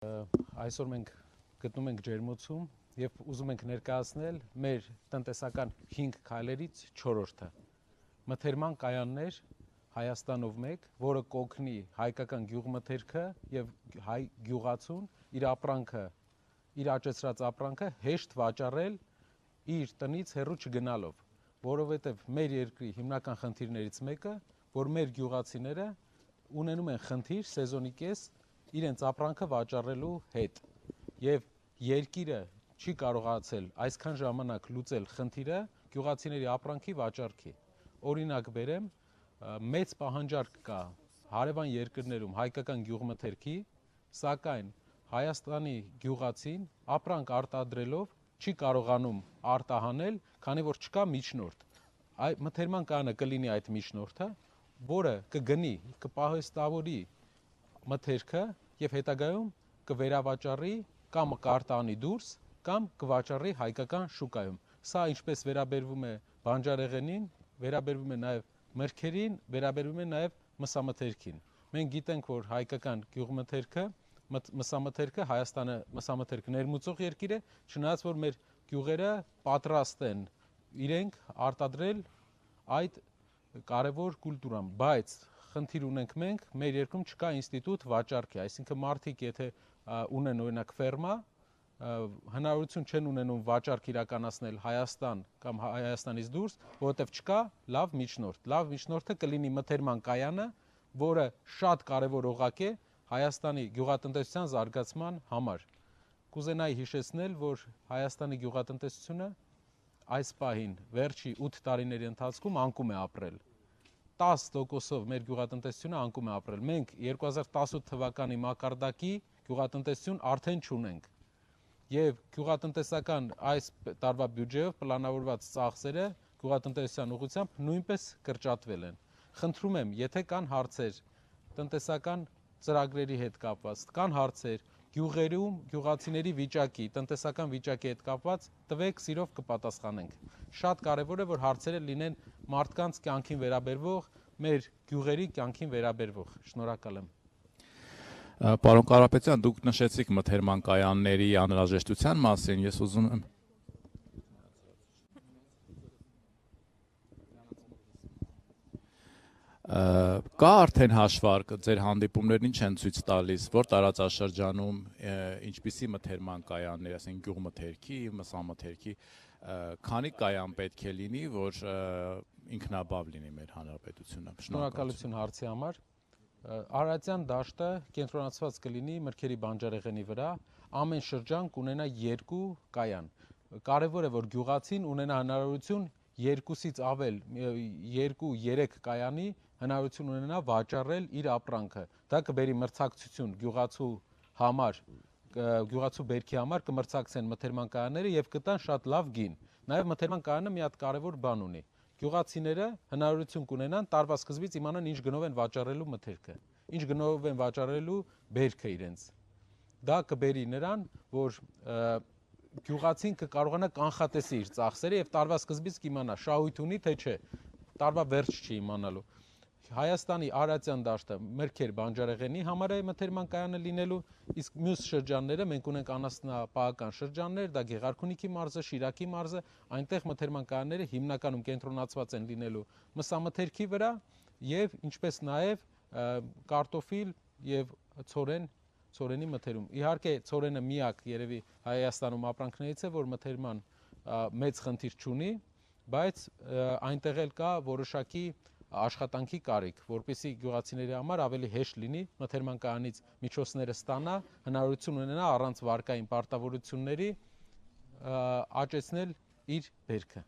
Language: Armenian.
Այսօր մենք գտնում ենք ջերմոցում եւ ուզում ենք ներկայացնել մեր տնտեսական 5 քայլերից 4-րդը։ Մթերման կայաններ Հայաստանով մեկ, որը կօգնի հայկական գյուղմթերքը եւ հայ գյուղացուն իր ապրանքը, իր աճեցրած ապրանքը հեշտ վաճառել իր տնից հեռու չգնալով, որովհետեւ մեր երկրի հիմնական խնդիրներից մեկը, որ մեր գյուղացիները ունենում են խնդիր սեզոնի կես իրենց ապրանքը վաճառելու հետ եւ երկիրը չի կարողացել այսքան ժամանակ լուծել խնդիրը գյուղացիների ապրանքի վաճառքի։ Օրինակ բերեմ, մեծ պահանջարկ կա հարևան երկրներում հայկական գյուղմթերքի, սակայն Հայաստանի գյուղացին ապրանք արտադրելով չի կարողանում արտահանել, քանի որ չկա միջնորդ։ Այդ մթերման կայանը կլինի այդ միջնորդը, որը կգնի, կպահեստավորի մթերքը եւ հետագայում կվերավաճառի կամ կարտահանի դուրս կամ կվաճառի հայկական շուկայում։ Սա ինչպես վերաբերվում է բանջարեղենին, վերաբերվում է նաեւ մրգերին, վերաբերվում է նաեւ մսամթերքին։ Մենք գիտենք, որ հայկական գյուղմթերքը, մսամթերքը Հայաստանը մսամթերք ներմուծող երկիր է, չնայած որ մեր գյուղերը պատրաստ են իրենք արտադրել այդ կարևոր կուլտուրան, բայց խնդիր ունենք մենք, մեր երկրում չկա ինստիտուտ վաճառքի, այսինքն մարդիկ եթե ունեն օրինակ ֆերմա, հնարավորություն չեն ունենում վաճառք իրականացնել Հայաստան կամ Հայաստանից դուրս, որովհետև չկա լավ միջնորդ։ Լավ միջնորդը կլինի մթերման կայանը, որը շատ կարևոր օղակ է Հայաստանի գյուղատնտեսության զարգացման համար։ Կուզենայի հիշեցնել, որ Հայաստանի գյուղատնտեսությունը այս պահին վերջի 8 տարիների ընթացքում անկում է ապրել։ 10%-ով մեր գյուղատնտեսությունը անկում է ապրել։ Մենք 2018 թվականի մակարդակի գյուղատնտեսություն արդեն չունենք։ Եվ գյուղատնտեսական այս տարվա բյուջեով պլանավորված ծախսերը գյուղատնտեսության ուղղությամբ նույնպես կրճատվել են։ Խնդրում եմ, եթե կան հարցեր տնտեսական ծրագրերի հետ կապված, կան հարցեր գյուղերում գյուղացիների վիճակի, տնտեսական վիճակի հետ կապված, տվեք, սիրով կպատասխանենք։ Շատ կարևոր է, որ հարցերը լինեն մարդկանց կյանքին վերաբերվող, մեր գյուղերի կյանքին վերաբերվող։ Շնորհակալ եմ։ Պարոն Կարապետյան, դուք նշեցիք մթերման կայանների անհրաժեշտության մասին, ես ուզում եմ կա արդեն հաշվարկ, ձեր հանդիպումներն ինչ են ցույց տալիս, որ տարածաշրջանում ինչպիսի մթերման կայաններ, ասենք գյուղմթերքի, մսամթերքի, քանի կայան պետք է լինի, որ ինքնաբավ լինի մեր հանրապետությունը։ Շնորհակալություն հարցի համար։ Արարատյան դաշտը կենտրոնացված կլինի մրգերի բանջարեղենի վրա, ամեն շրջան կունենա 2 կայան։ Կարևոր է, որ գյուղացին ունենա հնարավորություն 2-ից ավել 2-3 կայանի հնարավորություն ունենա վաճառել իր ապրանքը։ Դա կբերի մրցակցություն գյուղացու համար, գյուղացու բերքի համար կմրցակցեն մթերման կայանները եւ կտան շատ լավ գին։ Նաեւ մթերման կայանը մի հատ կարևոր բան ունի։ Գյուղացիները հնարավորություն կունենան տարվա սկզբից իմանան ինչ գնով են վաճառելու մթերքը, ինչ գնով են վաճառելու բերքը իրենց։ Դա կբերի նրան, որ գյուղացին կկարողանա կանխատեսի իր ծախսերը եւ տարվա սկզբից կիմանա շահույթ ունի թե չէ, տարվա վերջ չի իմանալու։ Հայաստանի Արարատյան դաշտը մրգեր բանջարեղենի համար է մթերման կայանը լինելու, իսկ մյուս շրջանները մենք ունենք անասնապահական շրջաններ, դա Գեղարքունիքի մարզը, Շիրակի մարզը, այնտեղ մթերման կայանները հիմնականում կենտրոնացված են լինելու մսամթերքի վրա եւ ինչպես նաեւ կարտոֆիլ եւ ցորենի մթերում։ Իհարկե ցորենը միակ երևի Հայաստանում ապրանքներից է, որ մթերման մեծ խնդիր չունի, բայց այնտեղ էլ կա որոշակի աշխատանքի կարիք, որպեսզի գյուղացիների համար ավելի հեշտ լինի մթերման կայանից միջոցները ստանա, հնարավորություն ունենա առանց վարկային պարտավորությունների աճեցնել իր բերքը։